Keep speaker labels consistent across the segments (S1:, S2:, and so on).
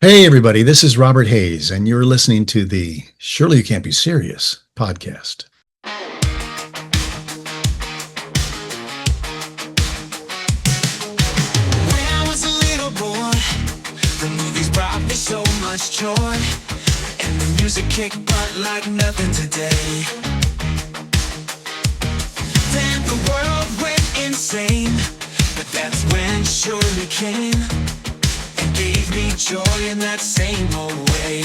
S1: Hey, everybody, this is Robert Hayes, and you're listening to the Surely You Can't Be Serious podcast.
S2: When I was a little boy, the movies brought me so much joy, and the music kicked butt like nothing today. Then the world went insane, but that's when Surely came and gave me joy in that same old way.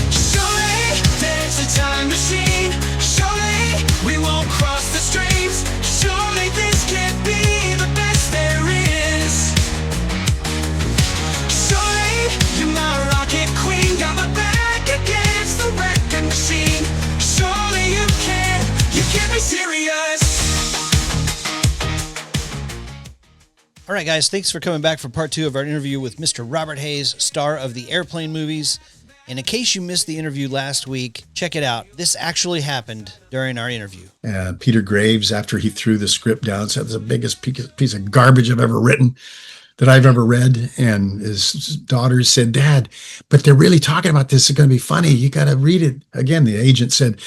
S2: Surely there's a time machine. Surely we won't cross the streams. Surely this can't be the best there is. Surely you're my rocket queen. Got my back against the wrecking machine. Surely you can't be serious.
S3: All right, guys, thanks for coming back for part two of our interview with Mr. Robert Hayes, star of the Airplane movies. And in case you missed the interview last week, check it out. This actually happened during our interview.
S1: Peter Graves, after he threw the script down, said it's the biggest piece of garbage I've ever written, that I've ever read. And his daughters said, Dad, but they're really talking about this. It's going to be funny. You got to read it. Again, the agent said,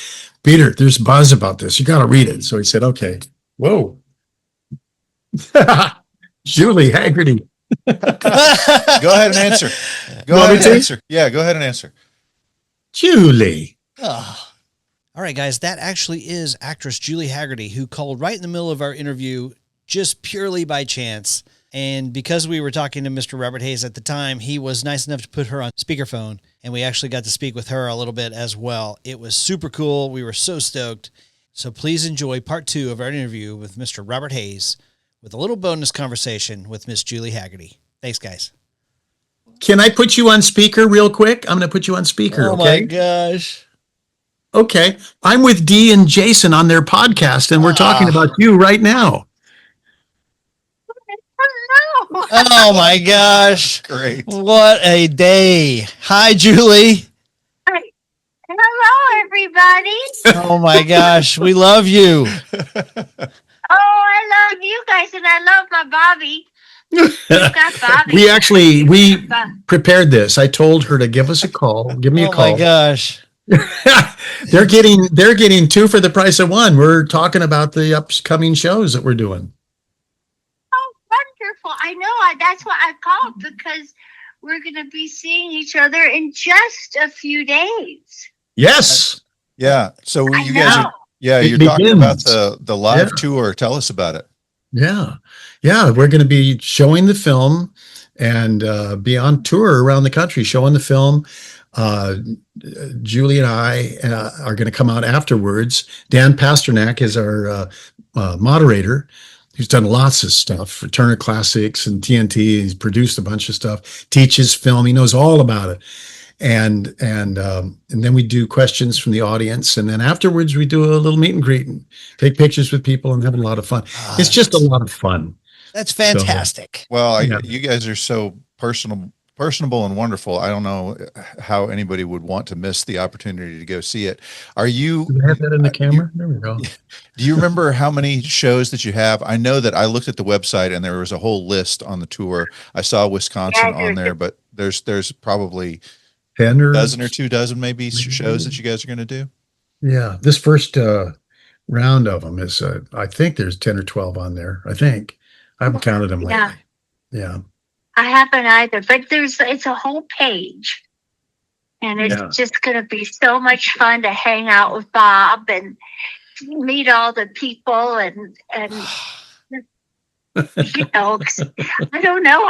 S1: Peter, there's buzz about this. You got to read it. So he said, okay. Whoa. Julie Hagerty.
S4: Go ahead and answer. Go ahead and answer. Yeah, go ahead and answer.
S1: Julie.
S3: Oh. All right, guys, that actually is actress Julie Hagerty, who called right in the middle of our interview just purely by chance. And because we were talking to Mr. Robert Hayes at the time, he was nice enough to put her on speakerphone, and we actually got to speak with her a little bit as well. It was super cool. We were so stoked. So please enjoy part two of our interview with Mr. Robert Hayes, with a little bonus conversation with Miss Julie Hagerty. Thanks, guys.
S1: Can I put you on speaker real quick? I'm going to put you on speaker, okay?
S3: Oh, my gosh.
S1: Okay. I'm with Dee and Jason on their podcast, and we're talking about you right now.
S3: Oh, my gosh.
S4: Great.
S3: What a day. Hi, Julie.
S5: Hello, everybody.
S3: Oh, my gosh. We love you.
S5: Oh, I love you guys, and I love my Bobby. We've got Bobby.
S1: We prepared this. I told her to give us a call. Give me a call.
S3: Oh, my gosh.
S1: They're getting two for the price of one. We're talking about the upcoming shows that we're doing.
S5: Oh, wonderful. I know. That's why I called, because we're going to be seeing each other in just a few days.
S1: Yes.
S4: Yeah. So
S5: I
S4: you guys
S5: know.
S4: are, yeah,
S1: It
S4: you're talking about
S1: begins.
S4: the live
S1: Yeah.
S4: tour. Tell us about it.
S1: Yeah. Yeah. We're going to be showing the film and be on tour around the country showing the film. Julie and I are going to come out afterwards. Dan Pasternak is our moderator. He's done lots of stuff for Turner Classics and TNT. He's produced a bunch of stuff, teaches film. He knows all about it. And then we do questions from the audience. And then afterwards, we do a little meet and greet and take pictures with people and have a lot of fun. It's just a lot of fun.
S3: That's fantastic.
S4: Well,
S1: Yeah.
S4: you guys are so personable and wonderful. I don't know how anybody would want to miss the opportunity to go see it. Are you?
S1: Do we have that in the camera? There we go.
S4: Do you remember how many shows that you have? I know that I looked at the website and there was a whole list on the tour. I saw Wisconsin on there, but there's probably
S1: 10 or
S4: dozen or 2 dozen maybe shows that you guys are going to do.
S1: Yeah, this first round of them is, I think there's 10 or 12 on there. I think. I haven't counted them lately.
S5: Yeah.
S1: Yeah.
S5: I haven't either, but it's a whole page. And it's
S1: Yeah.
S5: just going to be so much fun to hang out with Bob and meet all the people and you know, 'cause I don't know.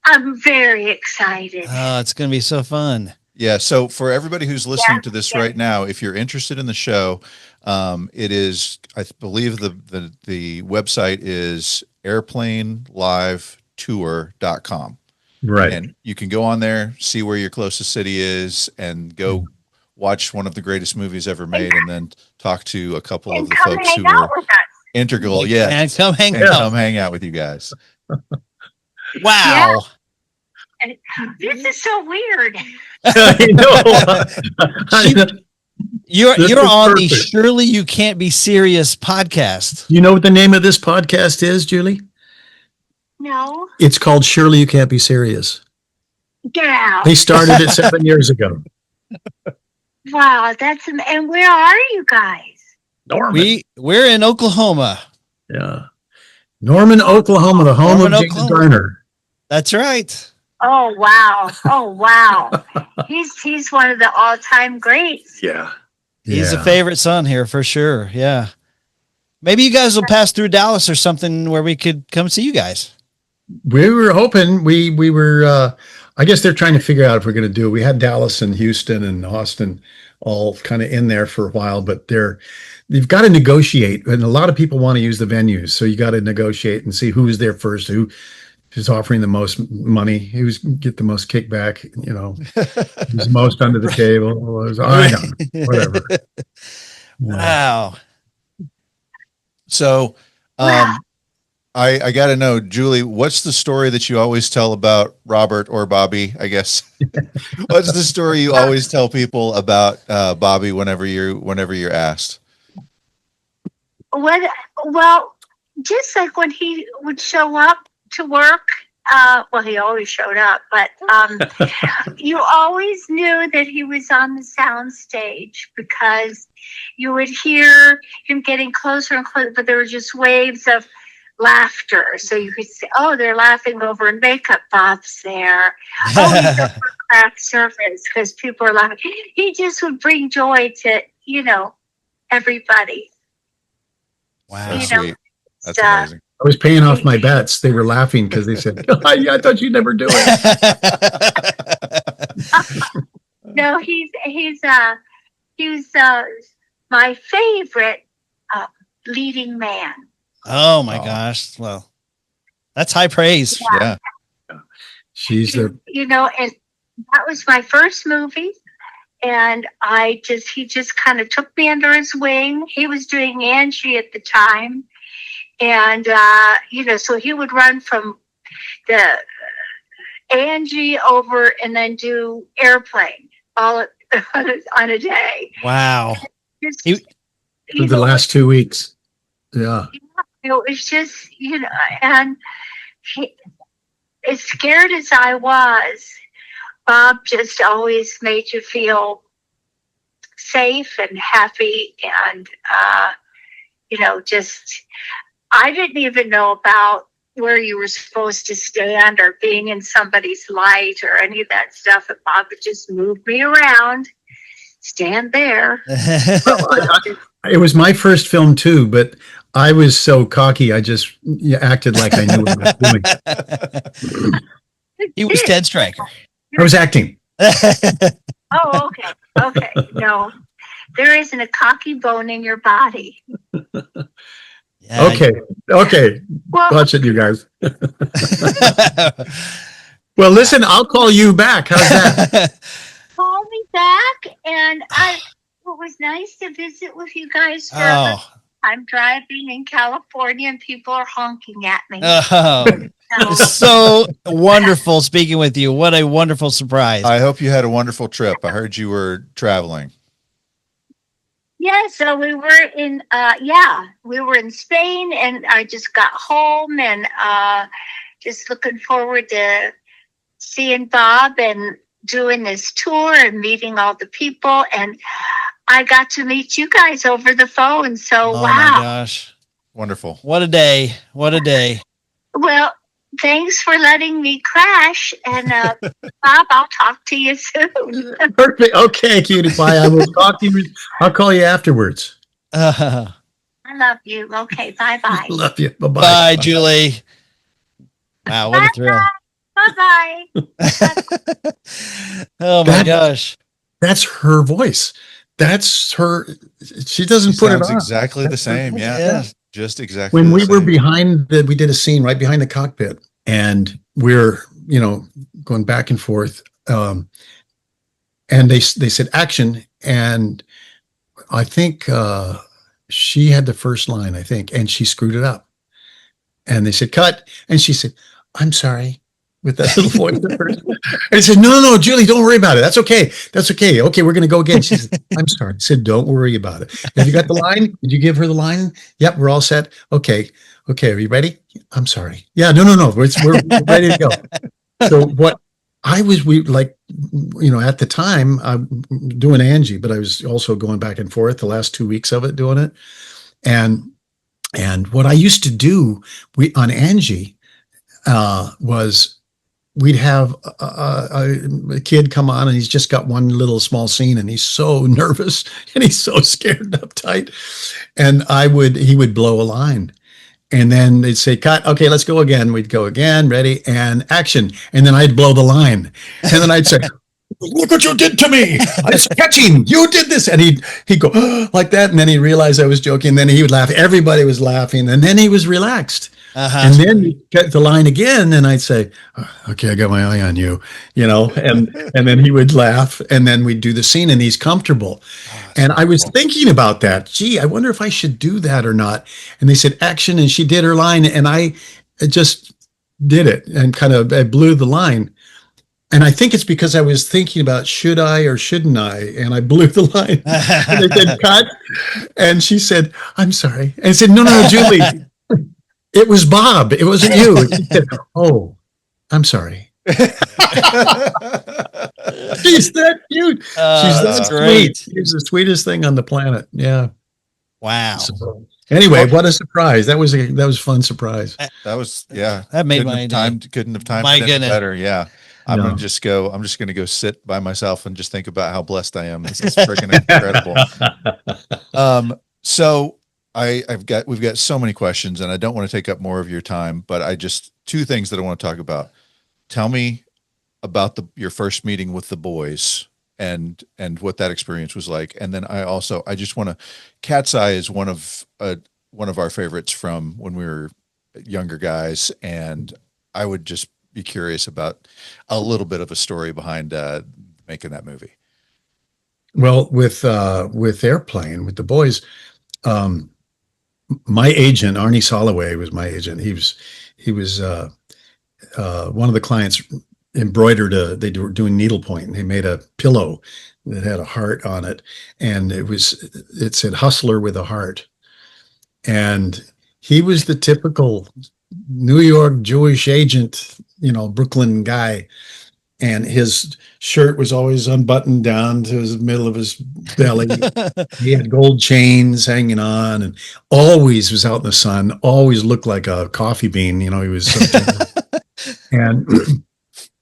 S5: I'm very excited.
S3: Oh, it's going to be so fun.
S4: Yeah. So for everybody who's listening
S5: Yeah,
S4: to this
S5: yeah.
S4: right now, if you're interested in the show, it is, I believe the website is airplanelivetour.com.
S1: Right.
S4: And you can go on there, see where your closest city is, and go watch one of the greatest movies ever made, and then talk to a couple of
S5: And
S4: the
S5: come
S4: folks
S5: hang
S4: who
S5: out
S4: were
S5: with us.
S4: integral. Yeah.
S3: And come hang
S4: And
S3: out.
S4: come hang out with you guys.
S3: Wow.
S5: And this is so weird.
S1: I know. I know.
S3: You're
S1: This is
S3: on the
S1: perfect.
S3: Surely You Can't Be Serious podcast.
S1: You know what the name of this podcast is, Julie?
S5: No.
S1: It's called Surely You Can't Be Serious.
S5: Get out.
S1: They started it 7 years ago.
S5: Wow, and where are you guys?
S1: Norman.
S3: We're in Oklahoma.
S1: Yeah. Norman, Oklahoma, the home
S3: Norman,
S1: of James
S3: Oklahoma.
S1: Garner.
S3: That's right.
S5: Oh wow. Oh wow. He's one of the all-time greats.
S1: Yeah.
S3: He's a favorite son here for sure. Yeah. Maybe you guys will pass through Dallas or something where we could come see you guys.
S1: We were hoping we were, I guess they're trying to figure out if we're going to do it. We had Dallas and Houston and Austin all kind of in there for a while, but you've got to negotiate. And a lot of people want to use the venues. So you got to negotiate and see who's there first, who's offering the most money, who's get the most kickback, who's most under the table. I don't know, whatever.
S3: Wow.
S4: So, I got to know, Julie, what's the story that you always tell about Robert or Bobby, I guess? What's the story you always tell people about Bobby whenever you're asked?
S5: Well, just like when he would show up to work, he always showed up, but you always knew that he was on the sound stage because you would hear him getting closer and closer, but there were just waves of laughter. So you could say, oh, they're laughing over makeup. Bob's there. Oh, he's over craft surface because people are laughing. He just would bring joy to, everybody.
S3: Wow.
S4: So sweet. That's amazing.
S1: I was paying off my bets. They were laughing because they said, I thought you'd never do it.
S5: No, he was my favorite leading man.
S3: Oh my gosh. Well, that's high praise.
S4: Yeah.
S1: She's the,
S5: and that was my first movie. And he just kind of took me under his wing. He was doing Angie at the time. And, so he would run from the Angie over and then do Airplane all on a day.
S3: Wow.
S1: for the last 2 weeks. Yeah.
S5: It was just, and as scared as I was, Bob just always made you feel safe and happy. And, I didn't even know about where you were supposed to stand or being in somebody's light or any of that stuff. And Bob would just move me around, stand there.
S1: It was my first film too, but I was so cocky. I just acted like I knew what I was doing.
S3: He was Ted Stryker.
S1: I was acting.
S5: Oh, okay. Okay. No, there isn't a cocky bone in your body.
S3: Yeah,
S1: Okay.
S5: Well,
S1: Watch it, you guys. Well, listen, I'll call you back. How's that?
S5: call me back, and it was nice to visit with you guys. I'm driving in California, and people are honking at me.
S3: So wonderful speaking with you. What a wonderful surprise.
S4: I hope you had a wonderful trip. I heard you were traveling.
S5: Yeah, so we were in Spain, and I just got home, and just looking forward to seeing Bob and doing this tour and meeting all the people. And I got to meet you guys over the phone. So,
S3: oh
S5: wow.
S3: my gosh.
S4: Wonderful.
S3: What a day. What a day.
S5: Well, thanks for letting me crash. And Bob, I'll talk to you soon.
S1: Perfect. Okay, cutie pie. I will talk to you. I'll call you afterwards.
S5: I love you. Okay, bye-bye.
S1: Love you. Bye-bye.
S3: Bye, Julie. Wow, what a thrill.
S5: Bye-bye.
S3: Oh my gosh.
S1: That's her voice. That's her. She doesn't put it
S4: Sounds
S1: on.
S4: exactly the same. Yeah.
S3: Yeah.
S4: Just exactly.
S1: When
S4: the
S1: we were
S4: same.
S1: we did a scene right behind the cockpit, and we're going back and forth. And they said action, and I think she had the first line, I think, and she screwed it up. And they said cut, and she said, "I'm sorry," with that little voice at first. And I said, "No, Julie, don't worry about it. That's okay. That's okay. Okay, we're gonna go again." She said, "I'm sorry." I said, "Don't worry about it. Have you got the line? Did you give her the line? Yep, we're all set. Okay. Okay, are you ready? I'm sorry. Yeah, no. We're ready to go. So what we like, at the time I'm doing Angie, but I was also going back and forth the last 2 weeks of it doing it. And what I used to do on Angie was we'd have a kid come on and he's just got one little small scene and he's so nervous and he's so scared and uptight. And he would blow a line. And then they'd say, cut. Okay, let's go again. We'd go again, ready, and action. And then I'd blow the line. And then I'd say, look what you did to me. I was catching. You did this. And he'd go like that. And then he realized I was joking. And then he would laugh. Everybody was laughing. And then he was relaxed. And then he'd get the line again. And I'd say, okay, I got my eye on you, and then he would laugh. And then we'd do the scene and he's comfortable. And I was thinking about that. Gee, I wonder if I should do that or not. And they said action, and she did her line, and I just did it and I blew the line. And I think it's because I was thinking about should I or shouldn't I, and I blew the line. And they said cut, and she said, "I'm sorry." And I said, "No, Julie, it was Bob. It wasn't you." And she said, "Oh, I'm sorry." She's that cute. She's that
S3: great.
S1: sweet. She's the sweetest thing on the planet. Yeah.
S3: Wow.
S1: So, anyway, what a surprise! That was a fun surprise.
S4: That was, yeah.
S3: That made my day.
S4: Couldn't have timed
S3: My
S4: it
S3: goodness.
S4: better. Yeah. I'm
S1: No.
S4: going to go sit by myself and just think about how blessed I am. This is freaking incredible. So we've got so many questions and I don't want to take up more of your time, but two things that I want to talk about. Tell me about your first meeting with the boys and what that experience was like. And then I just want to, Cat's Eye is one of our favorites from when we were younger guys. And I would just be curious about a little bit of a story behind making that movie.
S1: Well, with Airplane, with the boys, my agent, Arnie Soloway, was my agent. He was one of the clients embroidered they were doing needlepoint, and they made a pillow that had a heart on it, and it said hustler with a heart. And he was the typical New York Jewish agent, Brooklyn guy. And his shirt was always unbuttoned down to the middle of his belly. He had gold chains hanging on and always was out in the sun, always looked like a coffee bean. He was so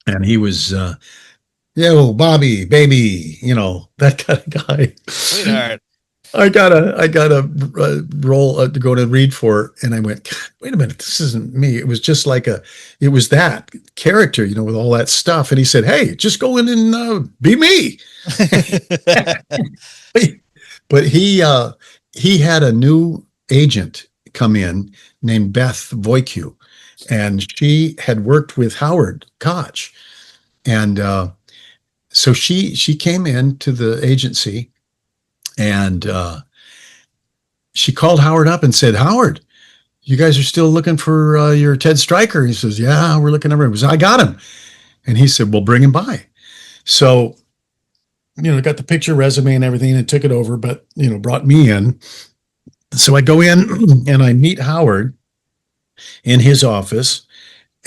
S1: and he was, Bobby, baby, that kind of guy.
S3: Sweetheart.
S1: I got a role to go to read for, and I went, wait a minute, this isn't me. It was just like it was that character, with all that stuff. And he said, hey, just go in and be me. But he had a new agent come in named Beth Voicu, and she had worked with Howard Koch. And so she came in to the agency. And she called Howard up and said, Howard, you guys are still looking for your Ted Stryker? He says, yeah, we're looking everywhere. I got him. And he said, well, bring him by. So, got the picture, resume and everything, and took it over, but, brought me in. So I go in and I meet Howard in his office,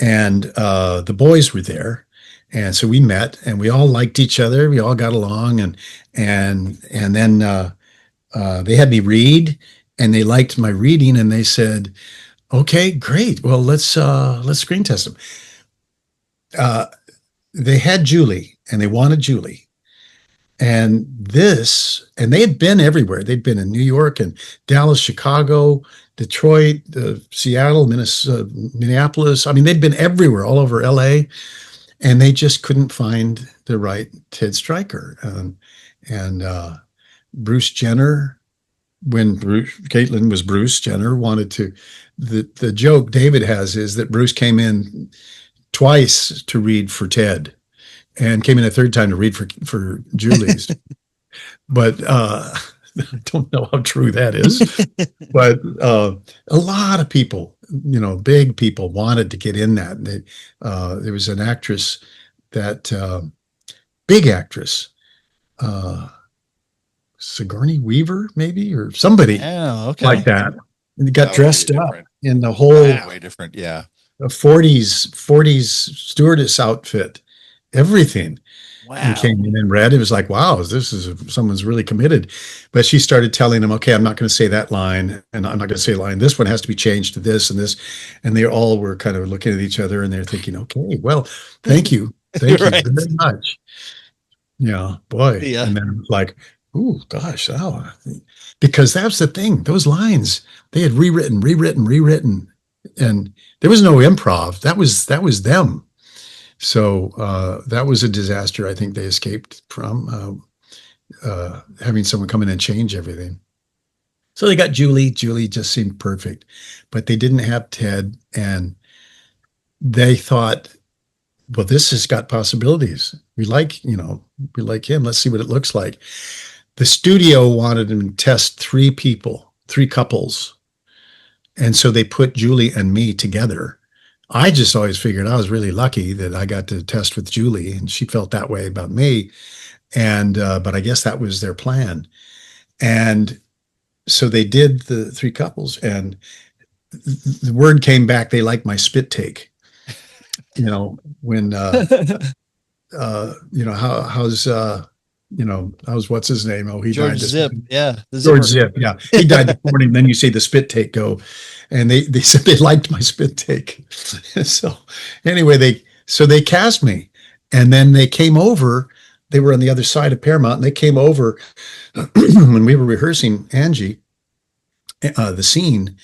S1: and the boys were there. And so we met, and we all liked each other. We all got along, and then they had me read, and they liked my reading, and they said, "Okay, great. Well, let's screen test them." They had Julie, and they wanted Julie, and they had been everywhere. They'd been in New York and Dallas, Chicago, Detroit, Seattle, Minneapolis. I mean, they'd been everywhere, all over LA. And they just couldn't find the right Ted Stryker. And Bruce Jenner, when Caitlin was Bruce Jenner, wanted to. The joke David has is that Bruce came in twice to read for Ted, and came in a third time to read for Julie's. But I don't know how true that is. But a lot of people, big people wanted to get in that. There was an actress big actress, Sigourney Weaver, maybe, or somebody
S3: Oh, okay.
S1: like that. And he got dressed up. in the whole
S4: Way different. Yeah.
S1: 40s stewardess outfit, everything. And
S3: Wow.
S1: came in and read. It was like, wow, this is someone's really committed. But she started telling him, okay, I'm not going to say that line, and I'm not going to say a line. This one has to be changed to this and this. And they all were kind of looking at each other, and they're thinking, okay, well, thank you, thank you
S3: Right.
S1: very much. Yeah, boy.
S3: Yeah.
S1: And then like, oh gosh, oh, because that's the thing. Those lines they had rewritten, and there was no improv. That was them. So that was a disaster. I think they escaped from having someone come in and change everything. So they got Julie. Julie just seemed perfect, but they didn't have Ted, and they thought, well, this has got possibilities. We like him. Let's see what it looks like. The studio wanted him to test three people, three couples, and so they put Julie and me together. I just always figured I was really lucky that I got to test with Julie, and she felt that way about me. And but I guess that was their plan. And so they did the three couples, and the word came back. They liked my spit take. When how's what's his name? Oh, he
S3: George
S1: died.
S3: Zip. Yeah. The
S1: George
S3: Zipper.
S1: Zip. Yeah, he died this morning. Then you see the spit take go, and they said they liked my spit take. So anyway, they cast me, and then they came over. They were on the other side of Paramount, and they came over when we were rehearsing Angie, the scene,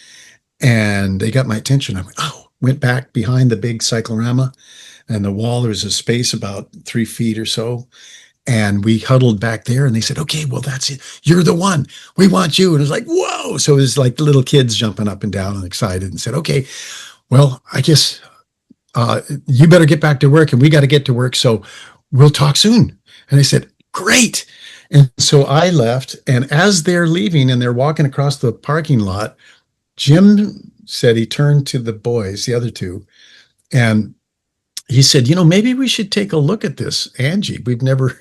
S1: and they got my attention. I went back behind the big cyclorama, and the wall. There was a space about 3 feet or so. And we huddled back there, and they said, okay, well, that's it. You're the one. We want you. And it was like, whoa. So it was like the little kids jumping up and down and excited, and said, okay, well, I guess you better get back to work, and we got to get to work. So we'll talk soon. And they said, great. And so I left. And as they're leaving and they're walking across the parking lot, Jim said, he turned to the boys, the other two, and he said, maybe we should take a look at this, Angie. We've never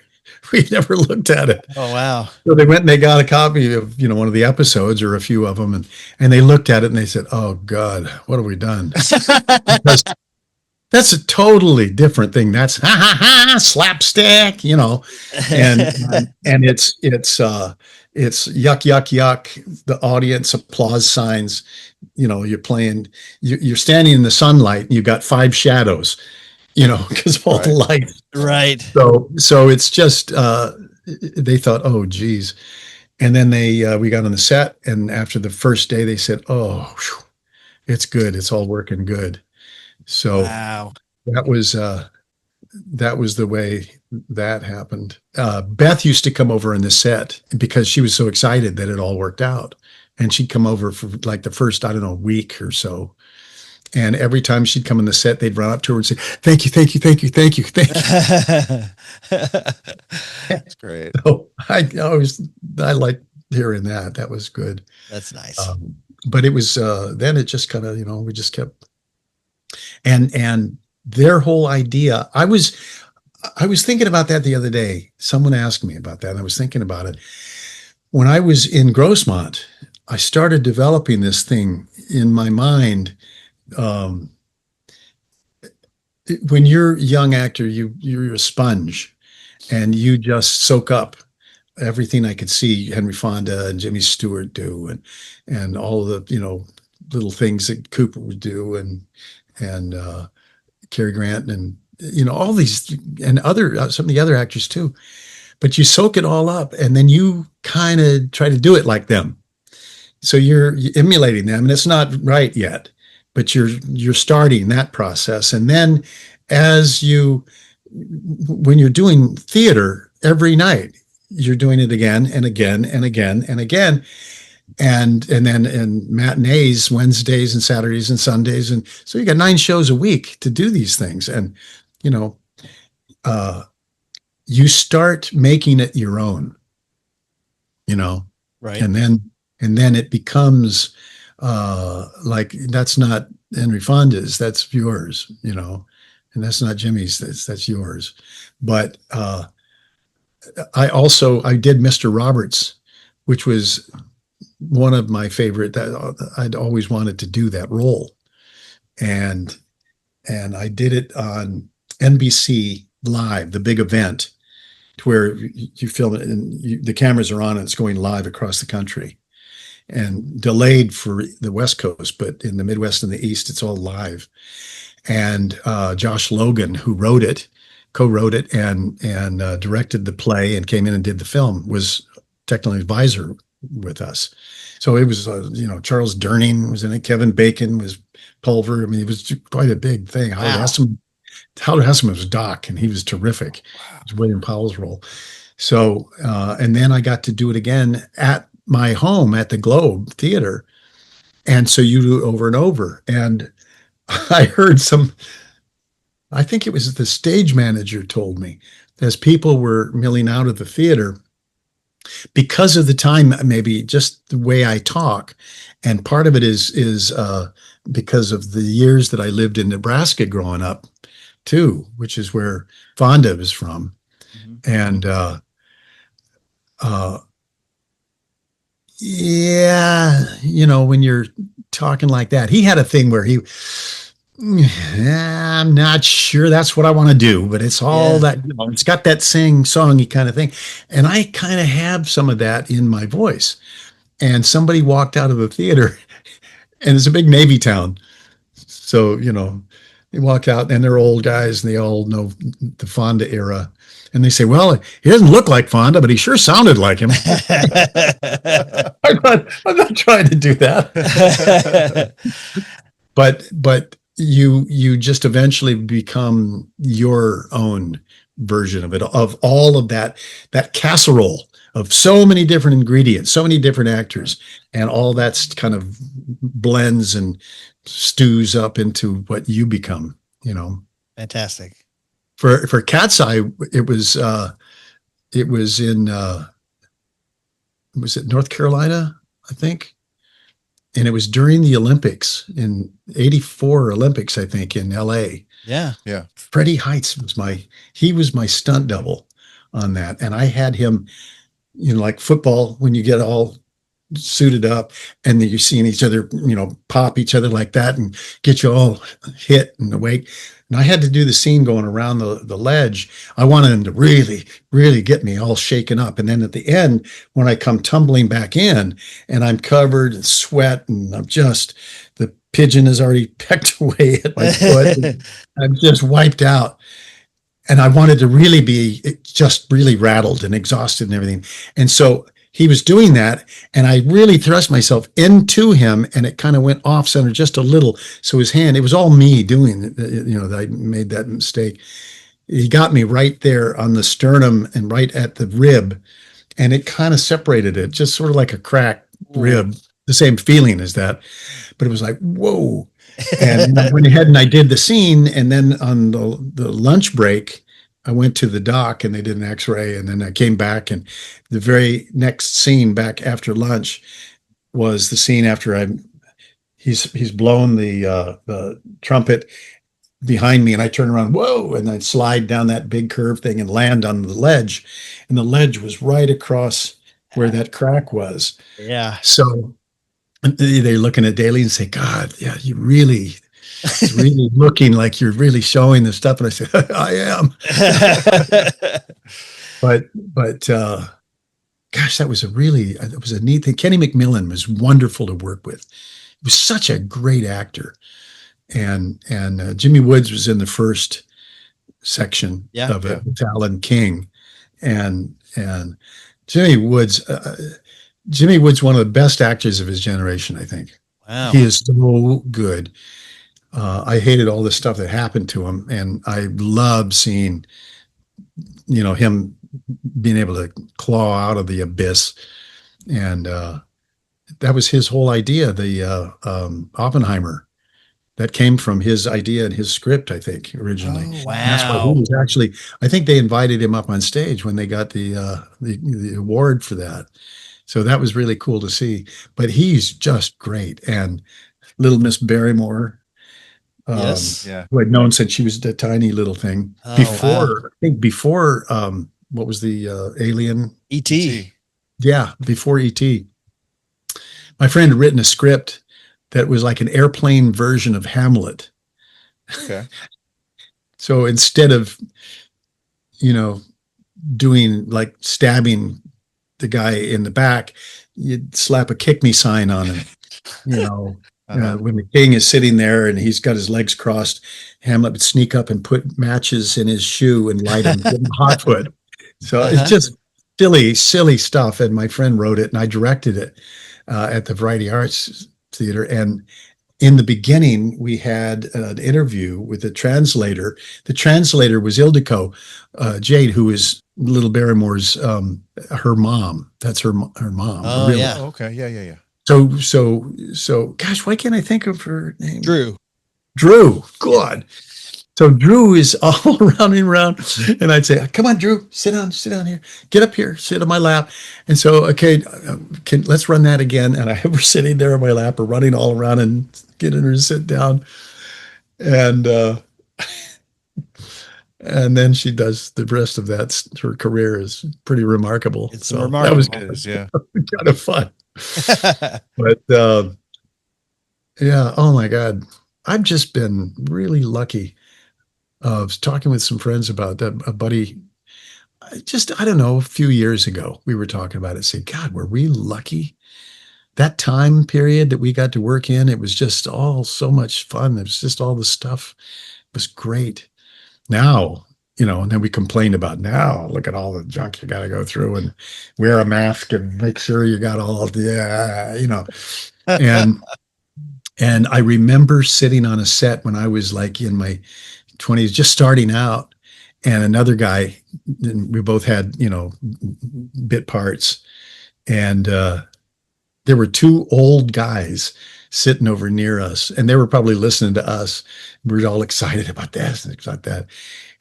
S1: looked at it.
S3: Oh, wow.
S1: So they went and they got a copy of, one of the episodes or a few of them. And they looked at it and they said, oh God, what have we done? Because that's a totally different thing. That's slapstick, and it's yuck, yuck, yuck. The audience applause signs, you're standing in the sunlight and you've got 5 shadows, because of all the light.
S3: Right.
S1: So it's just, they thought, oh, geez. And then we got on the set, and after the first day, they said, oh, whew, it's good. It's all working good. So
S3: Wow.
S1: that was the way that happened. Beth used to come over in the set because she was so excited that it all worked out. And she'd come over for like the first, week or so. And every time she'd come in the set, they'd run up to her and say, thank you, thank you, thank you, thank you, thank you.
S4: That's great.
S1: So I liked hearing that. That was good.
S3: That's nice.
S1: But it was, then it just kind of, we just kept, and their whole idea, I was thinking about that the other day. Someone asked me about that, and I was thinking about it. When I was in Grossmont, I started developing this thing in my mind. When you're a young actor, you're a sponge, and you just soak up everything I could see Henry Fonda and Jimmy Stewart do, and all the little things that Cooper would do, and Cary Grant, and all these, and some of the other actors too. But you soak it all up, and then you kind of try to do it like them. So you're emulating them, and it's not right yet, but you're starting that process. And then when you're doing theater every night, you're doing it again and again and again and again. And then in matinees, Wednesdays and Saturdays and Sundays. And so you got 9 shows a week to do these things. And, you start making it your own,
S3: Right.
S1: and then it becomes, like, that's not Henry Fonda's, that's yours, and that's not Jimmy's, that's yours. But, I did Mr. Roberts, which was one of my favorite, that I'd always wanted to do that role. And I did it on NBC Live, the big event, to where you film it and the cameras are on and it's going live across the country, and delayed for the West Coast, but in the Midwest and the East, it's all live. And Josh Logan, who wrote it, co-wrote it, and directed the play and came in and did the film, was technical advisor with us. So it was, Charles Durning was in it, Kevin Bacon was Pulver. I mean, it was quite a big thing.
S3: Wow.
S1: Howard Hesseman was Doc, and he was terrific. It was William Powell's role. So, and then I got to do it again at my home at the Globe Theater. And so you do it over and over. And I heard I think it was the stage manager told me, as people were milling out of the theater, because of the time, maybe just the way I talk. And part of it is because of the years that I lived in Nebraska growing up too, which is where Fonda is from. And yeah, when you're talking like that, he had a thing where I'm not sure that's what I want to do, but it's all that, it's got that sing-songy kind of thing. And I kind of have some of that in my voice. And somebody walked out of the theater, and it's a big Navy town. So, they walk out and they're old guys and they all know the Fonda era. And they say, well, he doesn't look like Fonda, but he sure sounded like him. I'm not trying to do that. But you just eventually become your own version of it, of all of that casserole of so many different ingredients, so many different actors, and all that's kind of blends and stews up into what you become,
S3: Fantastic.
S1: For Cat's Eye, it was in was it North Carolina, I think? And it was during the Olympics in '84 Olympics, I think, in LA.
S3: Yeah.
S4: Yeah.
S1: Freddie Heights was my stunt double on that. And I had him, like football, when you get all suited up and then you're seeing each other, pop each other like that and get you all hit and awake. And I had to do the scene going around the ledge. I wanted him to really, really get me all shaken up. And then at the end, when I come tumbling back in and I'm covered in sweat and the pigeon has already pecked away at my foot. And I'm just wiped out. And I wanted to really be just really rattled and exhausted and everything. And so he was doing that, and I really thrust myself into him, and it kind of went off center just a little. So his hand, it was all me doing it, that I made that mistake. He got me right there on the sternum and right at the rib, and it kind of separated it, just sort of like a cracked rib, the same feeling as that. But it was like, whoa. And I went ahead and I did the scene, and then on the lunch break, I went to the doc and they did an x-ray, and then I came back, and the very next scene back after lunch was the scene after he's blown the trumpet behind me, and I turn around, whoa, and I slide down that big curve thing and land on the ledge, and the ledge was right across where that crack was.
S3: Yeah.
S1: So they're looking at Daly and say, God, yeah, it's really looking like you're really showing this stuff. And I said, I am. But gosh, that was a neat thing. Kenny McMillan was wonderful to work with. He was such a great actor. And Jimmy Woods was in the first section of it with Alan King. And Jimmy Woods, one of the best actors of his generation, I think.
S3: Wow.
S1: He is so good. I hated all the stuff that happened to him, and I loved seeing, him being able to claw out of the abyss. And that was his whole idea, the Oppenheimer. That came from his idea and his script, I think, originally.
S3: Oh, wow.
S1: And that's why he was actually, I think they invited him up on stage when they got the award for that. So that was really cool to see. But he's just great. And Little Miss Barrymore,
S3: Yes.
S1: who I'd known since she was a tiny little thing.
S3: Oh,
S1: Before, what was the Alien?
S3: E.T.
S1: Yeah, before E.T. my friend had written a script that was like an airplane version of Hamlet.
S4: Okay.
S1: So instead of, doing like stabbing the guy in the back, you'd slap a kick me sign on him. When the king is sitting there and he's got his legs crossed, Hamlet would sneak up and put matches in his shoe and light him, give him hotfoot. So it's just silly stuff. And my friend wrote it and I directed it at the Variety Arts Theater. And in the beginning, we had an interview with the translator. The translator was Ildiko Jade, who is Little Barrymore's her mom. That's her mom.
S3: Oh, yeah.
S4: Oh, okay. Yeah.
S1: So, gosh, why can't I think of her name?
S3: Drew.
S1: God. So Drew is all running around, and I'd say, "Come on, Drew, sit down here, get up here, sit on my lap." And so, okay, let's run that again. And I have her sitting there on my lap, or running all around and getting her to sit down, and and then she does the rest of that. Her career is pretty remarkable.
S3: It's
S1: so
S3: remarkable.
S1: That was
S4: Yeah.
S1: kind of fun. But yeah, oh my God, I've just been really lucky. I was talking with some friends about that. A buddy, I don't know, a few years ago, we were talking about it. Say, God, were we lucky? That time period that we got to work in, it was just all so much fun. It was just all the stuff. It was great. Now, and then we complained about now. Look at all the junk you got to go through and wear a mask and make sure you got all the, and I remember sitting on a set when I was like in my 20s, just starting out, and another guy, and we both had, bit parts, and there were two old guys sitting over near us, and they were probably listening to us. We were all excited about this and about that.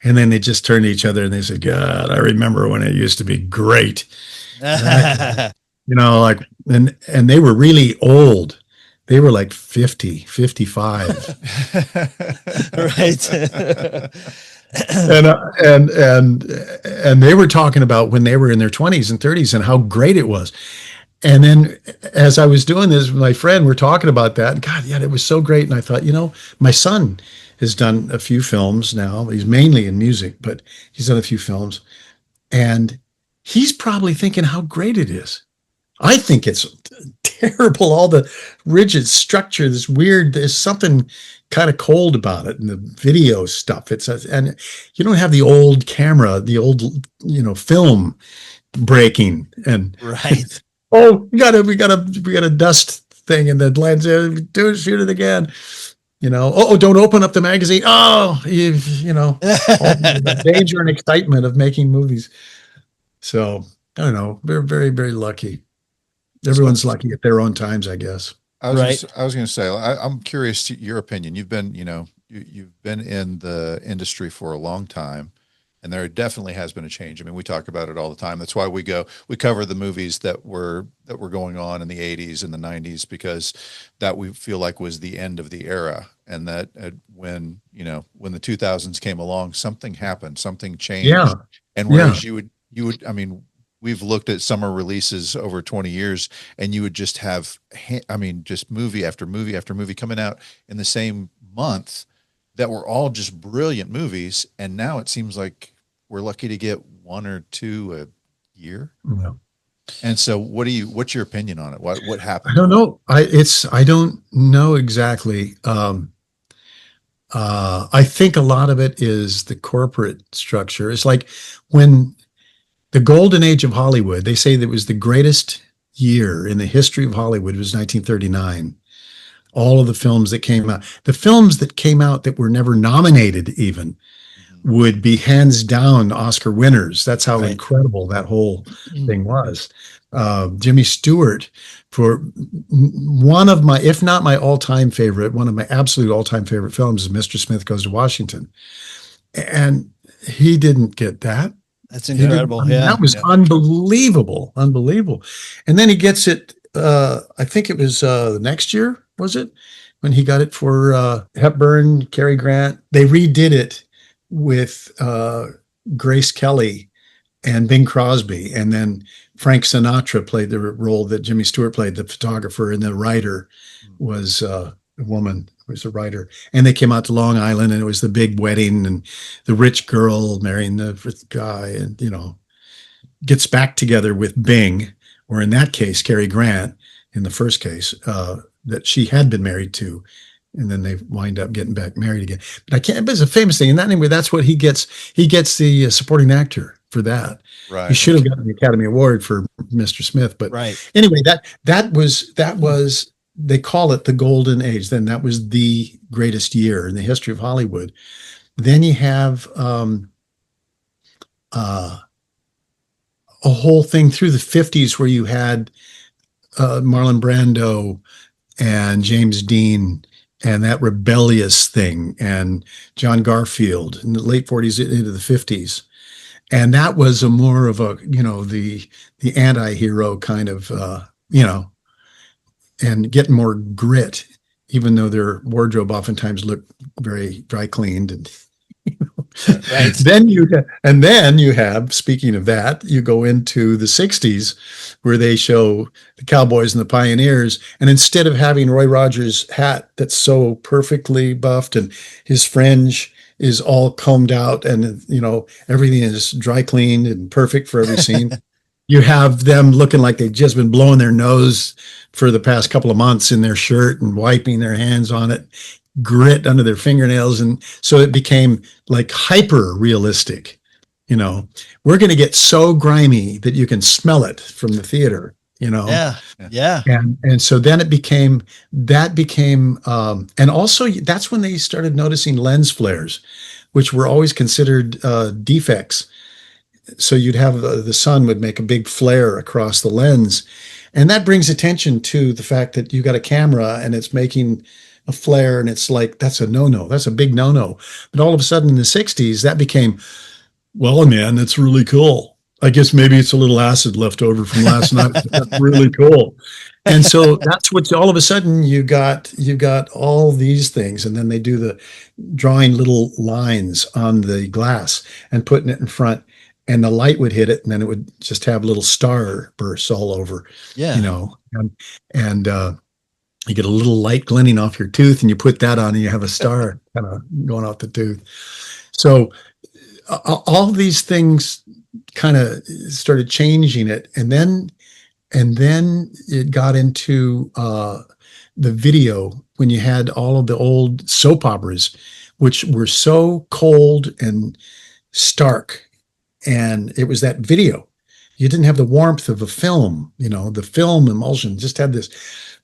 S1: And then they just turned to each other and they said, God, I remember when it used to be great. And they were really old. They were like 50, 55.
S3: Right.
S1: and they were talking about when they were in their 20s and 30s and how great it was. And then as I was doing this with my friend, we're talking about that. And God, yeah, it was so great. And I thought, my son has done a few films now. He's mainly in music, but he's done a few films. And he's probably thinking how great it is. I think it's terrible, all the rigid structure, this weird, there's something kind of cold about it, and the video stuff. And you don't have the old camera, the old, film breaking and
S3: Right.
S1: Oh, we got a dust thing in the lens. Shoot it again. Don't open up the magazine. Oh, all the danger and excitement of making movies. So I don't know. We're very, very lucky. Everyone's lucky at their own times, I guess.
S4: I was going to say, I'm curious to your opinion. You've been, you've been in the industry for a long time, and there definitely has been a change. I mean, we talk about it all the time. That's why we cover the movies that were going on in the 80s and the 90s, because that we feel like was the end of the era. And that when the 2000s came along, something happened, something changed.
S1: Yeah.
S4: And whereas you would, I mean, we've looked at summer releases over 20 years, and you would just have, just movie after movie after movie coming out in the same month that were all just brilliant movies. And now it seems like we're lucky to get one or two a year.
S1: Yeah.
S4: And so what's your opinion on it? What happened?
S1: I don't know. I don't know exactly. I think a lot of it is the corporate structure. It's like when the golden age of Hollywood, they say that it was the greatest year in the history of Hollywood. It was 1939. All of the films that came out, that were never nominated even, would be hands down Oscar winners. That's how incredible that whole thing was. Jimmy Stewart, for one of my, if not my all-time favorite, one of my absolute all-time favorite films is Mr. Smith Goes to Washington. And he didn't get that.
S3: That's incredible. Yeah.
S1: That was unbelievable. And then he gets it, I think it was the next year, was it? When he got it for Hepburn, Cary Grant. They redid it with Grace Kelly and Bing Crosby. And then Frank Sinatra played the role that Jimmy Stewart played, the photographer, and the writer was a woman, was a writer. And they came out to Long Island, and it was the big wedding, and the rich girl marrying the rich guy, and, you know, gets back together with Bing, or in that case, Cary Grant, in the first case, that she had been married to. And then they wind up getting back married again. But I can't, but it's a famous thing. And that, anyway, that's what he gets. He gets the supporting actor for that.
S4: Right.
S1: He should have gotten the Academy Award for Mr. Smith. But
S3: Right.
S1: anyway, that was they call it the golden age. Then that was the greatest year in the history of Hollywood. Then you have a whole thing through the 50s where you had Marlon Brando and James Dean and that rebellious thing, and John Garfield in the late 40s into the 50s. And that was a more of a, you know, the anti-hero kind of, you know, and getting more grit, even though their wardrobe oftentimes looked very dry cleaned. And
S3: Right.
S1: then you have, speaking of that, you go into the 60s where they show the Cowboys and the Pioneers. And instead of having Roy Rogers' hat that's so perfectly buffed and his fringe is all combed out and, you know, everything is dry cleaned and perfect for every scene, you have them looking like they've just been blowing their nose for the past couple of months in their shirt and wiping their hands on it, grit under their fingernails. And so it became like hyper realistic. You know, we're going to get so grimy that you can smell it from the theater, you know?
S3: Yeah. Yeah.
S1: And so then it became, and also that's when they started noticing lens flares, which were always considered defects. So you'd have the sun would make a big flare across the lens. And that brings attention to the fact that you got a camera and it's making a flare, and it's like, that's a no-no. That's a big no-no. But all of a sudden in the 60s, that became, well, man, that's really cool. I guess maybe it's a little acid left over from last night. That's really cool. And so that's what all of a sudden you got all these things. And then they do the drawing little lines on the glass and putting it in front, and the light would hit it, and then it would just have little star bursts all over,
S3: Yeah.
S1: you know, and you get a little light glinting off your tooth, and you put that on and you have a star kind of going off the tooth. So all these things kind of started changing it. And then it got into the video when you had all of the old soap operas, which were so cold and stark. And it was that video. You didn't have the warmth of a film, you know, the film emulsion just had this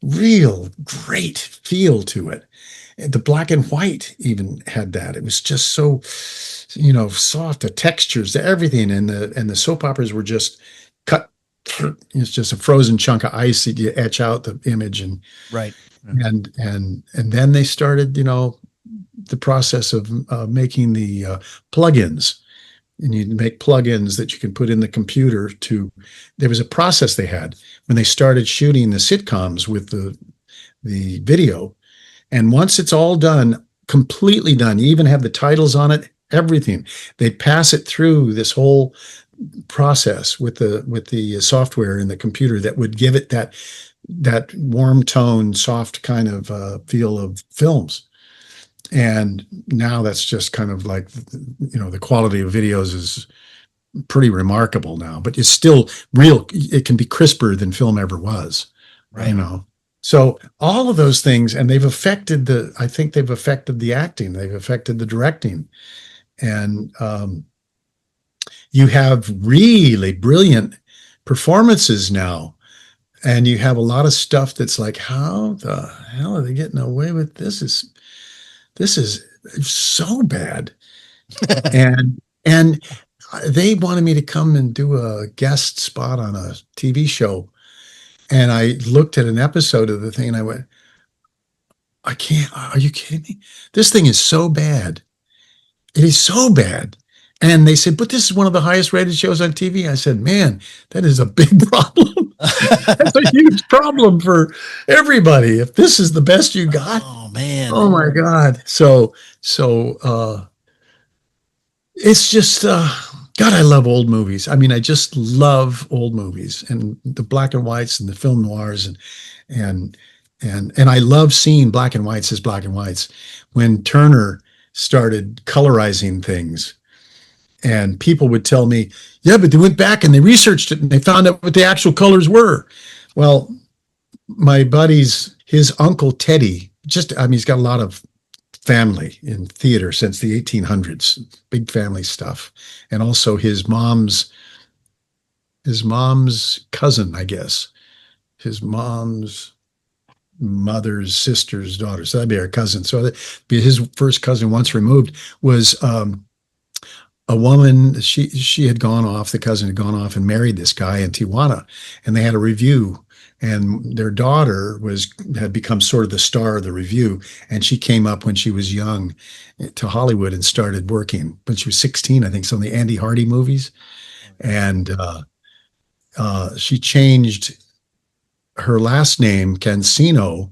S1: real great feel to it. The black and white even had that. It was just so, you know, soft, the textures, everything. And the soap operas were just cut. It's just a frozen chunk of ice that you etch out the image. And
S3: Right.
S1: and then they started, you know, the process of making the plugins. And you make plugins that you can put in the computer to, there was a process they had when they started shooting the sitcoms with the video. And once it's all done, completely done, you even have the titles on it, everything, they pass it through this whole process with the software in the computer that would give it that warm tone, soft kind of feel of films. And now that's just kind of like, you know, the quality of videos is pretty remarkable now, but it's still real. It can be crisper than film ever was,
S3: Right.
S1: you know? So all of those things, and I think they've affected the acting, they've affected the directing. And you have really brilliant performances now. And you have a lot of stuff that's like, how the hell are they getting away with this? This is so bad. and they wanted me to come and do a guest spot on a TV show. And I looked at an episode of the thing and I went, I can't, are you kidding me? This thing is so bad. It is so bad. And they said, but this is one of the highest rated shows on TV. I said, man, that is a big problem. That's a huge problem for everybody. If this is the best you got,
S3: Oh man.
S1: oh my God. So it's just, God, I love old movies. I mean, I just love old movies and the black and whites and the film noirs and and I love seeing black and whites as black and whites. When Turner started colorizing things, and people would tell me, yeah, but they went back and they researched it and they found out what the actual colors were. Well, my buddy's, his uncle Teddy, I mean, he's got a lot of family in theater since the 1800s, big family stuff. And also his mom's cousin, I guess, his mom's mother's sister's daughter. So that'd be our cousin. So his first cousin, once removed, was a woman. She had gone off. The cousin had gone off and married this guy in Tijuana, and they had a review. And their daughter had become sort of the star of the review, and she came up when she was young to Hollywood and started working when she was 16, I think, some of the Andy Hardy movies, and she changed her last name, Cancino,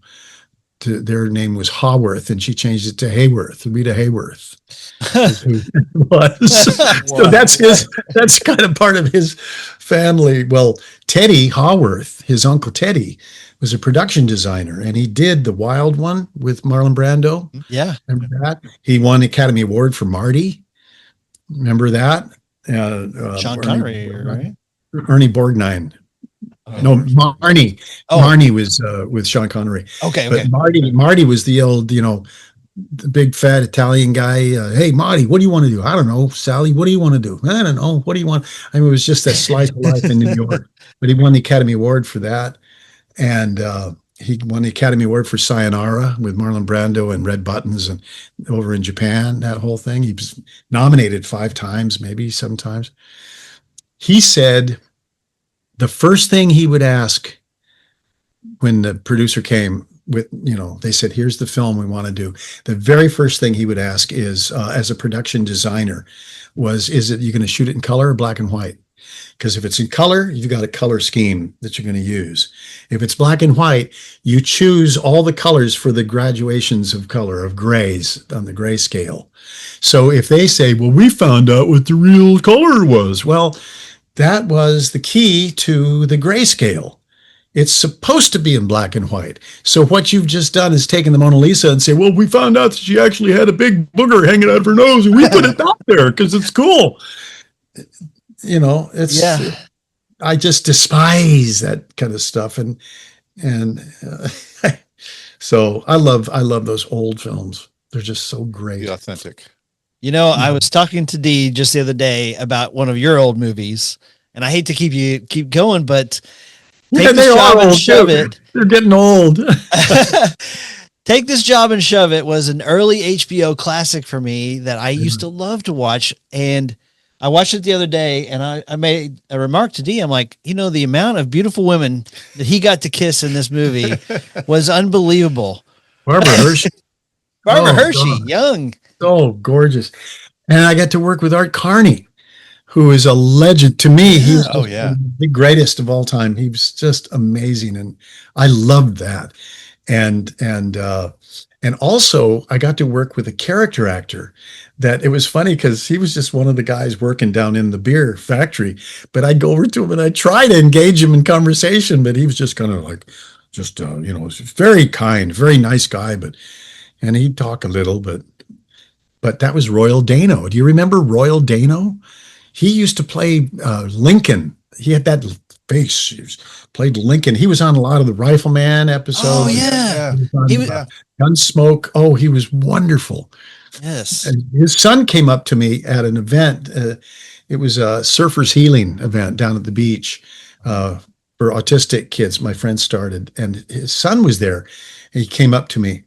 S1: their name was Haworth, and she changed it to Hayworth, Rita Hayworth. Who was. So that's kind of part of his family. Well, Teddy Haworth, his uncle Teddy, was a production designer, and he did The Wild One with Marlon Brando.
S3: Yeah.
S1: Remember that? He won the Academy Award for Marty. Remember that?
S3: Sean Connery, right?
S1: Ernie Borgnine. No, Marnie.
S3: Oh.
S1: Marnie was with Sean Connery.
S3: Okay.
S1: But Marty was the old, the big fat Italian guy. Hey, Marty, what do you want to do? I don't know. Sally, what do you want to do? I don't know. What do you want? I mean, it was just that slice of life in New York. But he won the Academy Award for that. And he won the Academy Award for Sayonara with Marlon Brando and Red Buttons and over in Japan, that whole thing. He was nominated 5 times, maybe 7 times. He said the first thing he would ask when the producer came with, they said, here's the film we want to do. The very first thing he would ask is, as a production designer, is it, you going to shoot it in color or black and white? Because if it's in color, you've got a color scheme that you're going to use. If it's black and white, you choose all the colors for the graduations of color, of grays on the gray scale. So if they say, well, we found out what the real color was, well, that was the key to the grayscale. It's supposed to be in black and white. So what you've just done is taken the Mona Lisa and say, well, we found out that she actually had a big booger hanging out of her nose and we put it out there because it's cool. I just despise that kind of stuff. And so I love those old films. They're just so great.
S4: Be authentic.
S3: I was talking to Dee just the other day about one of your old movies, and I hate to keep going, but Take This Job and Shove It.
S1: They're getting old.
S3: Take This Job and Shove It was an early HBO classic for me that I used to love to watch. And I watched it the other day, and I made a remark to Dee. I'm like, the amount of beautiful women that he got to kiss in this movie was unbelievable.
S1: Barbara Hershey.
S3: God. Young.
S1: So gorgeous. And I got to work with Art Carney, who is a legend to me. He was the greatest of all time. He was just amazing. And I loved that. And also I got to work with a character actor that it was funny because he was just one of the guys working down in the beer factory, but I'd go over to him and I'd try to engage him in conversation, but he was just kind of like, very kind, very nice guy, and he'd talk a little, but that was Royal Dano. Do you remember Royal Dano? He used to play Lincoln. He had that face. He played Lincoln. He was on a lot of the Rifleman episodes.
S3: Oh, yeah.
S1: He was Gunsmoke. Oh, he was wonderful.
S3: Yes.
S1: And his son came up to me at an event. It was a surfers healing event down at the beach for autistic kids. My friend started, and his son was there. And he came up to me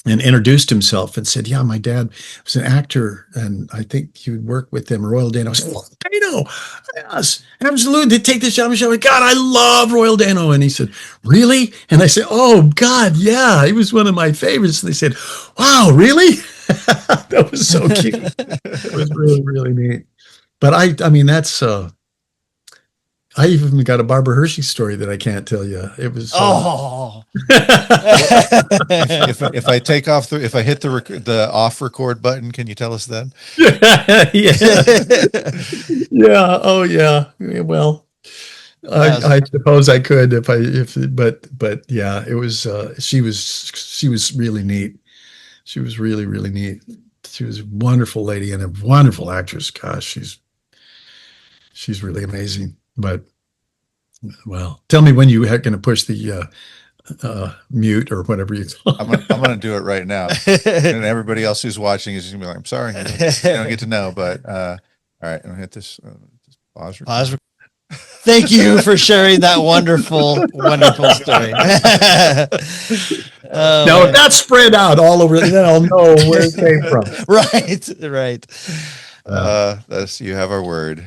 S1: and introduced himself and said, yeah, my dad was an actor, and I think you would work with him, Royal Dano. I said, Dano, yes, absolutely. Take This Job and Shove It. God, I love Royal Dano. And he said, really? And I said, oh, God, yeah, he was one of my favorites. And they said, wow, really? That was so cute. It was really, really neat. But I mean, that's, I even got a Barbara Hershey story that I can't tell you. It was
S3: Oh,
S4: If I take off if I hit the off record button, can you tell us then?
S1: yeah, yeah, oh yeah. Well, I suppose I could but yeah, it was she was really neat. She was really neat. She was a wonderful lady and a wonderful actress. Gosh, she's really amazing. But well, tell me when you are going to push the mute or whatever you call
S4: I'm gonna do it right now, and everybody else who's watching is gonna be like, "I'm sorry, you don't get to know." But all right, I'm gonna hit this. Just pause.
S3: Pause. Thank you for sharing that wonderful story.
S1: Now, if that's spread out all over, then I'll know where it came from.
S3: Right.
S4: That's you have our word.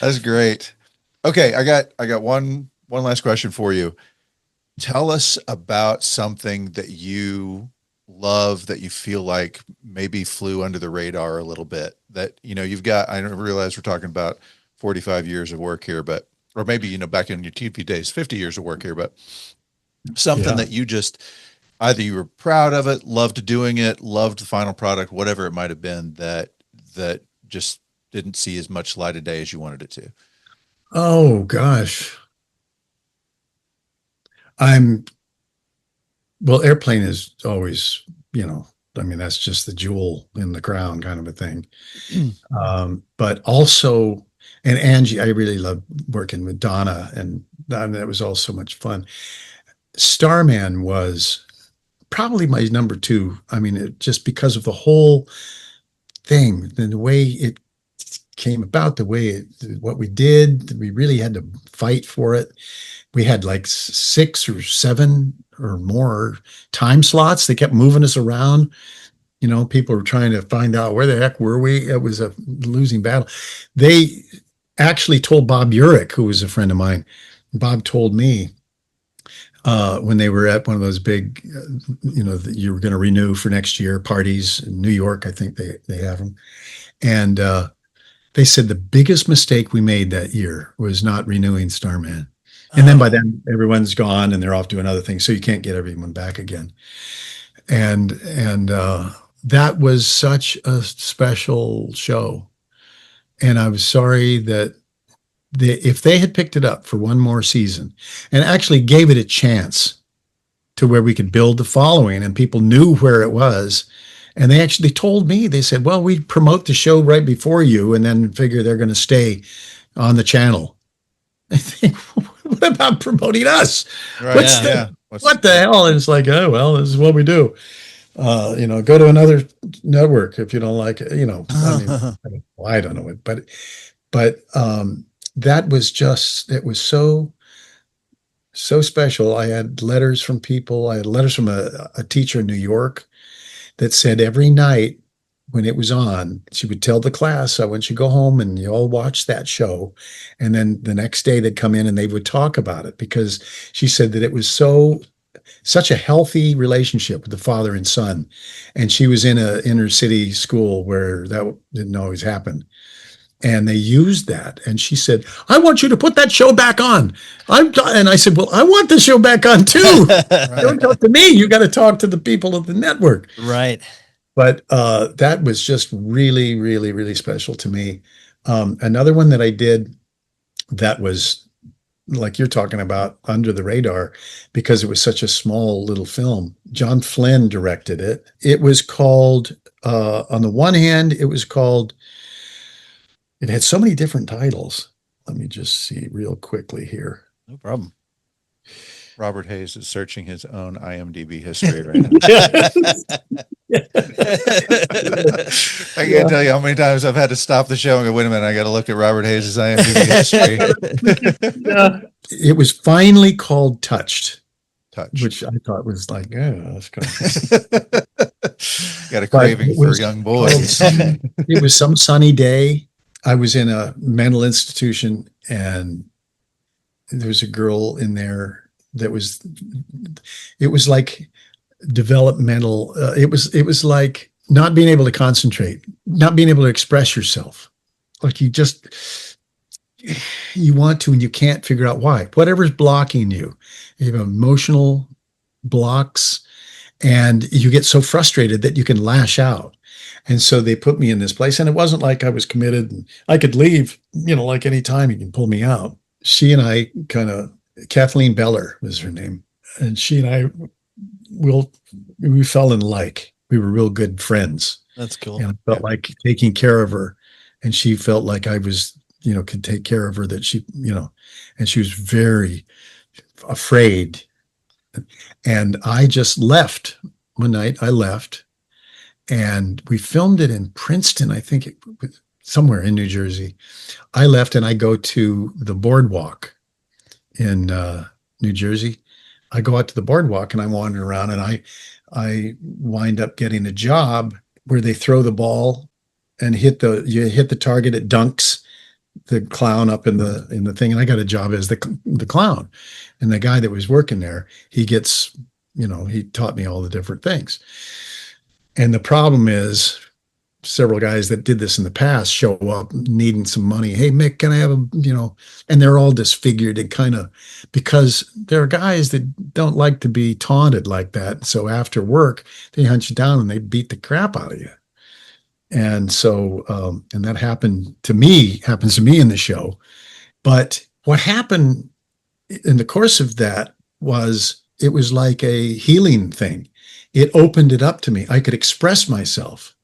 S4: That's great. Okay, I got one last question for you. Tell us about something that you love that you feel like maybe flew under the radar a little bit. That you've got. I don't realize we're talking about 45 years of work here, but or maybe back in your TV days, 50 years of work here, but something that you just either you were proud of it, loved doing it, loved the final product, whatever it might have been that just didn't see as much light of day as you wanted it to.
S1: Oh gosh. Airplane is always, I mean, that's just the jewel in the crown kind of a thing. But also, and Angie, I really loved working with Donna, and that was all so much fun. Starman was probably my number two. I mean, just because of the whole thing and the way it came about, what we did, we really had to fight for it. We had like 6 or 7 or more time slots. They kept moving us around. People were trying to find out where the heck were we. It was a losing battle. They actually told Bob Urich, who was a friend of mine. Bob told me when they were at one of those big, that you were going to renew for next year parties in New York. I think they have them. And they said the biggest mistake we made that year was not renewing Starman. And then by then everyone's gone and they're off doing other things. So you can't get everyone back again. And that was such a special show. And I was sorry that if they had picked it up for one more season and actually gave it a chance to where we could build the following and people knew where it was. And they actually told me, they said, well, we promote the show right before you and then figure they're going to stay on the channel. I think, what about promoting us?
S4: Right.
S1: What the hell? And it's like, oh, well, this is what we do. Go to another network if you don't like it. I don't know it, but that was just, it was so special. I had letters from people. I had letters from a teacher in New York that said every night when it was on, she would tell the class, I want you to go home and you all watch that show. And then the next day they'd come in and they would talk about it, because she said that it was such a healthy relationship with the father and son. And she was in a inner city school where that didn't always happen. And they used that. And she said, I want you to put that show back on. And I said, well, I want the show back on too. Right. Don't talk to me. You got to talk to the people of the network.
S3: Right.
S1: But that was just really, really, really special to me. Another one that I did that was like you're talking about, under the radar, because it was such a small little film. John Flynn directed it. It was called, on the one hand, it had so many different titles. Let me just see real quickly here.
S3: No problem.
S4: Robert Hayes is searching his own IMDb history right now. I can't tell you how many times I've had to stop the show and go, wait a minute, I got to look at Robert Hayes' IMDb history.
S1: It was finally called Touched.
S4: Which
S1: I thought was like, oh, that's good.
S4: Got a craving for young boys.
S1: It was some sunny day. I was in a mental institution and there was a girl in there it was like developmental. It was like not being able to concentrate, not being able to express yourself. Like you want to and you can't figure out why. Whatever's blocking you, you have emotional blocks, and you get so frustrated that you can lash out. And so they put me in this place, and it wasn't like I was committed and I could leave, like any time you can pull me out. She and I Kathleen Beller was her name, and she and I we fell in like. We were real good friends.
S3: That's cool.
S1: And I felt like taking care of her, and she felt like I was, could take care of her, that she, and she was very afraid. And I just left one night. I left, and we filmed it in Princeton. I think it was somewhere in New Jersey. I left and I go to the boardwalk in New Jersey. I go out to the boardwalk and I wander around, and I wind up getting a job where they throw the ball and you hit the target, it dunks the clown up in the thing. And I got a job as the clown. And the guy that was working there, he gets, he taught me all the different things. And the problem is, several guys that did this in the past show up needing some money. Hey, Mick, can I have and they're all disfigured and because there are guys that don't like to be taunted like that. So after work, they hunt you down and they beat the crap out of you. And so, and that happens to me in the show. But what happened in the course of that was, it was like a healing thing. It opened it up to me. I could express myself.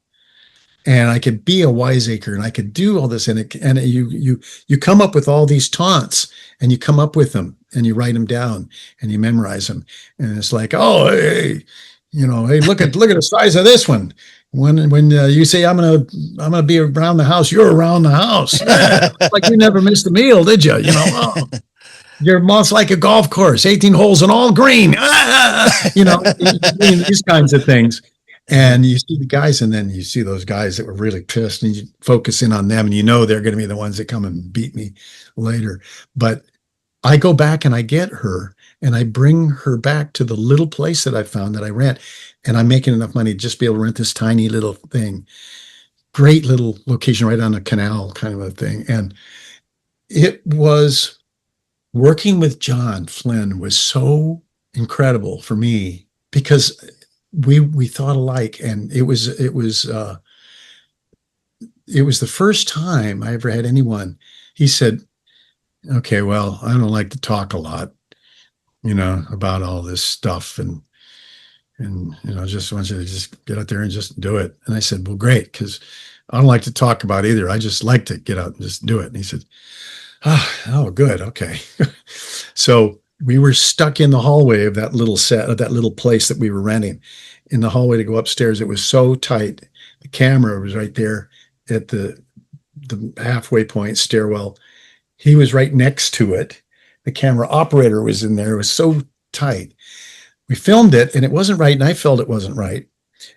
S1: And I could be a wiseacre, and I could do all this. And you come up with all these taunts, and you come up with them, and you write them down, and you memorize them. And it's like, oh, hey, hey, look at the size of this one. When you say I'm gonna be around the house, you're around the house. Like you never missed a meal, did you? Oh, your mouth's like a golf course, 18 holes and all green. These kinds of things. And you see the guys, and then you see those guys that were really pissed, and you focus in on them, and they're going to be the ones that come and beat me later. But I go back and I get her, and I bring her back to the little place that I found that I rent, and I'm making enough money to just be able to rent this tiny little thing. Great little location right on a canal kind of a thing. And it was, working with John Flynn was so incredible for me, because we thought alike, and it was the first time I ever had anyone. He said, okay, well, I don't like to talk a lot, about all this stuff, and just want you to just get out there and just do it. And I said, well, great, because I don't like to talk about either. I just like to get out and just do it. And he said, oh, good, okay. So we were stuck in the hallway of that little set, of that little place that we were renting. In the hallway to go upstairs, it was so tight. The camera was right there at the halfway point stairwell. He was right next to it. The camera operator was in there. It was so tight. We filmed it, and it wasn't right, and I felt it wasn't right.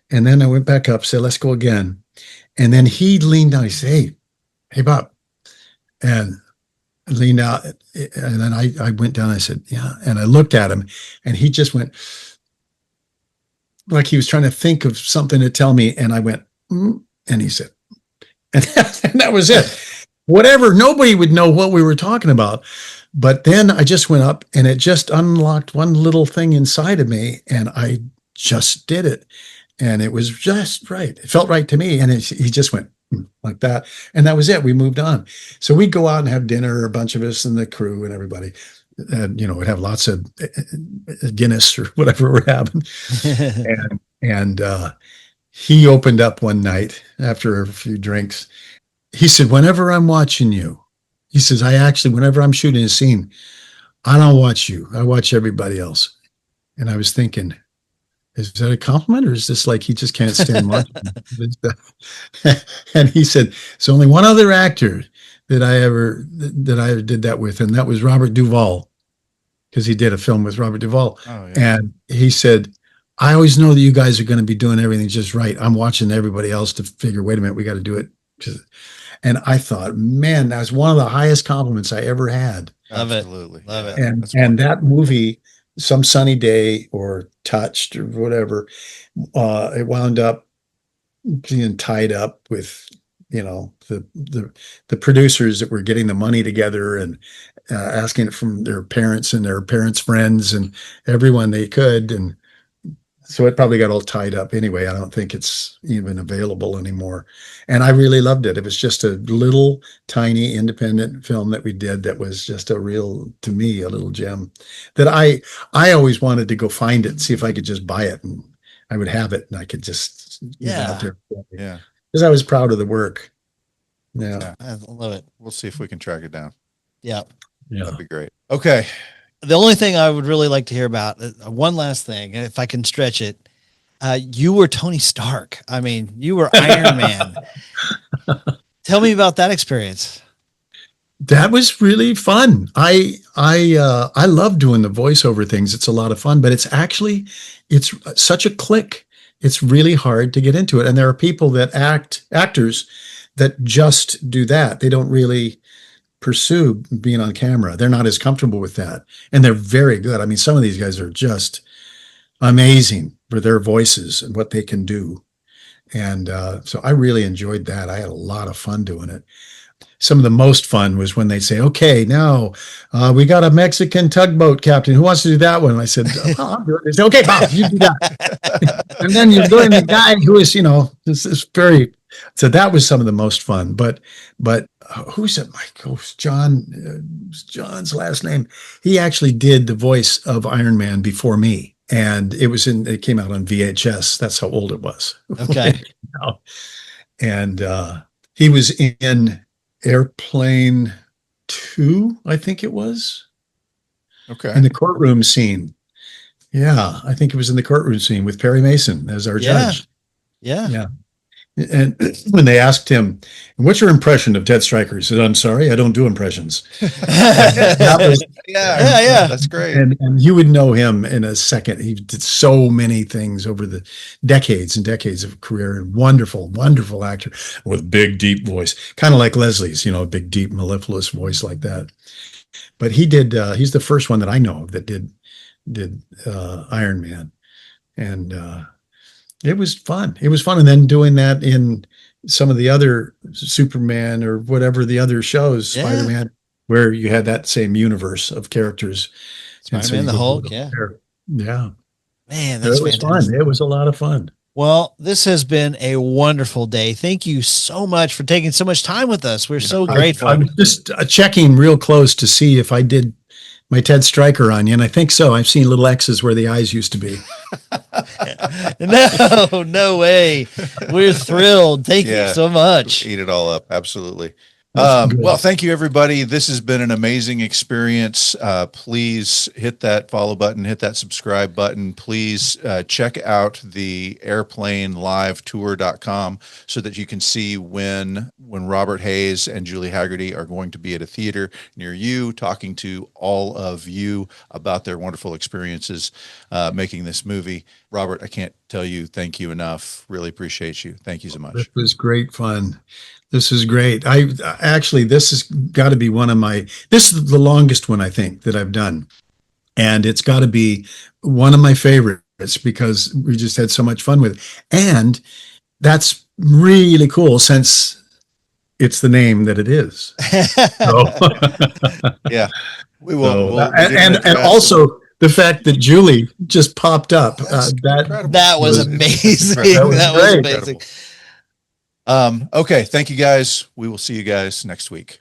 S1: And then I went back up, said, let's go again. And then he leaned down. He said, hey, Bob. And leaned out, and then I went down. I said, yeah. And I looked at him, and he just went like he was trying to think of something to tell me. And I went, and he said, and that was it. Whatever, nobody would know what we were talking about. But then I just went up, and it just unlocked one little thing inside of me, and I just did it. And it was just right. It felt right to me. And he just went like that. And that was it. We moved on. So we'd go out and have dinner, a bunch of us and the crew and everybody. And, we'd have lots of Guinness or whatever we're having. and he opened up one night after a few drinks. He said, whenever I'm watching you, he says, whenever I'm shooting a scene, I don't watch you. I watch everybody else. And I was thinking, is that a compliment, or is this like he just can't stand watching? And he said, there's only one other actor that I ever did that with, and that was Robert Duvall, because he did a film with Robert Duvall. Oh, yeah. And he said, I always know that you guys are going to be doing everything just right. I'm watching everybody else to figure, wait a minute, we got to do it. And I thought, man, that was one of the highest compliments I ever had.
S4: Absolutely.
S3: Love it.
S1: And that movie, Some Sunny Day or Touched or whatever, it wound up being tied up with the producers that were getting the money together and asking it from their parents and their parents' friends and everyone they could. And so it probably got all tied up anyway. I don't think it's even available anymore. And I really loved it. It was just a little tiny independent film that we did that was just a real, to me, a little gem that I always wanted to go find it, see if I could just buy it and I would have it and I could just get it out there.
S4: Yeah.
S1: Because I was proud of the work. Yeah.
S4: Yeah.
S3: I love it.
S4: We'll see if we can track it down.
S3: Yeah.
S1: Yeah.
S4: That'd be great. Okay.
S3: The only thing I would really like to hear about, one last thing, if I can stretch it, you were Tony Stark. I mean, you were Iron Man. Tell me about that experience.
S1: That was really fun. I love doing the voiceover things. It's a lot of fun, but it's such a click. It's really hard to get into it. And there are people that actors that just do that. They don't really pursue being on camera. They're not as comfortable with that. And they're very good. I mean, some of these guys are just amazing for their voices and what they can do. And so I really enjoyed that. I had a lot of fun doing it. Some of the most fun was when they say, okay, now we got a Mexican tugboat captain. Who wants to do that one? And I said, oh, I'll do it. They said, okay, Bob, you do that. And then you're doing the guy who is, this is very, so that was some of the most fun. But who's it? Michael, John's last name. He actually did the voice of Iron Man before me. And it came out on VHS. That's how old it was.
S3: Okay.
S1: And he was in Airplane 2, I think it was.
S4: Okay.
S1: In the courtroom scene. Yeah, I think it was in the courtroom scene with Perry Mason as our judge.
S3: Yeah.
S1: Yeah. And when they asked him, what's your impression of Ted Stryker? He said, I'm sorry, I don't do impressions. That was,
S3: Yeah.
S4: That's great.
S1: and you would know him in a second. He did so many things over the decades and decades of career, and wonderful, wonderful actor with big, deep voice, kind of like Leslie's, big, deep, mellifluous voice like that. But he did, he's the first one that I know of that did Iron Man. And it was fun. It was fun. And then doing that in some of the other Superman or whatever the other shows,
S3: Yeah.
S1: Spider-Man, where you had that same universe of characters. And
S3: Spider-Man,
S1: you
S3: the
S1: could
S3: Hulk,
S1: go
S3: yeah.
S1: there. Yeah.
S3: Man, that's
S1: It was
S3: fantastic.
S1: fun. It was a lot of fun.
S3: Well, this has been a wonderful day. Thank you so much for taking so much time with us. We're so grateful.
S1: I'm just checking real close to see if I did my Ted Stryker on you, and I think so. I've seen little X's where the eyes used to be.
S3: No way. We're thrilled. Thank you so much.
S4: Eat it all up. Absolutely.
S1: Good.
S4: Well, thank you, everybody. This has been an amazing experience. Please hit that follow button, hit that subscribe button. Please check out the airplanelive.tour.com so that you can see when Robert Hayes and Julie Hagerty are going to be at a theater near you, talking to all of you about their wonderful experiences making this movie. Robert, I can't tell you thank you enough. Really appreciate you. Thank you so much.
S1: This was great fun. This is great. This has got to be this is the longest one I think that I've done. And it's got to be one of my favorites because we just had so much fun with it. And that's really cool since it's the name that it is. So,
S4: Yeah. We will.
S1: and also the fact that Julie just popped up.
S3: That was amazing. That was
S1: great.
S3: amazing.
S4: Okay. Thank you guys. We will see you guys next week.